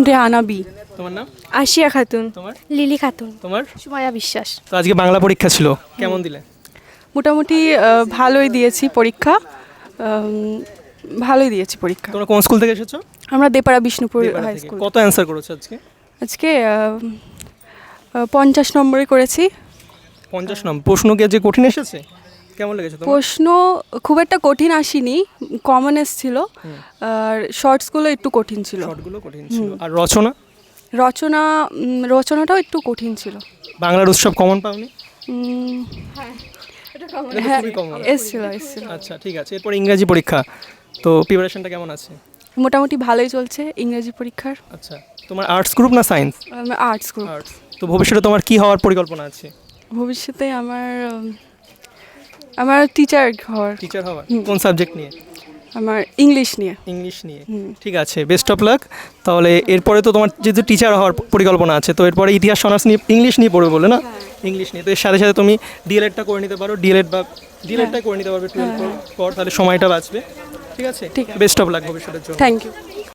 Rehana B. তোমার নাম? আশিয়া খাতুন। তোমার? লিলি খাতুন। তোমার? সুমায়া বিশ্বাস। তো আজকে বাংলা পরীক্ষা ছিল, কেমন দিলে? মোটামুটি ভালোই দিয়েছি পরীক্ষা, ভালোই দিয়েছি পরীক্ষা। তোমরা কোন স্কুল থেকে এসেছো? আমরা দেপাড়া বিষ্ণুপুর দেপাড়া হাই থেকে। স্কুল। কত অ্যান্সার করেছো আজকে? আজকে 50 নম্বরে করেছি। 50 নম্বর। প্রশ্ন কি যে কঠিন এসেছে? কেমন লেগেছে তোমার? প্রশ্ন খুব একটা কঠিন আসেনি, কমন এসেছিল। আর শর্টসগুলো একটু কঠিন ছিল। শর্টগুলো কঠিন ছিল। আর রচনা? রচনাটাও একটু কঠিন ছিল। বাংলার উৎসব কমন পাওনি? উম, এটা তো হ্যাঁ খুবই কমন। এসেছিল। আচ্ছা, ঠিক আছে। এরপর ইংরেজি পরীক্ষা, তো প্রিপারেশনটা কেমন আছে? মোটামুটি ভালোই চলছে ইংরেজি পরীক্ষার। আচ্ছা, তোমার আর্টস গ্রুপ না সায়েন্স? Arts group. আর্টস। তো ভবিষ্যতে তোমার কি হওয়ার পরিকল্পনা আছে? ভবিষ্যতে আমার টিচার হওয়ার। টিচার হওয়ার? কোন সাবজেক্ট নিয়ে? আমার ইংলিশ নিয়ে। ইংলিশ নিয়ে। ঠিক আছে, বেস্ট অফ লাক। তাহলে এরপরে তো তোমার যেহেতু টিচার হওয়ার পরিকল্পনা আছে, তো এরপরে ইতিহাস অনার্স নিয়ে ইংলিশ নিয়ে পড়বে বলে না? ইংলিশ নিয়ে। তো এর সাথে সাথে তুমি ডিএলএডটা করে নিতে পারো, ডিএলএডটা করে নিতে পারবে 12 পর, তাহলে সময়টা বাঁচবে। ঠিক আছে, ঠিক আছে। বেস্ট অফ লাক ভবিষ্যতের জন্য। Thank you.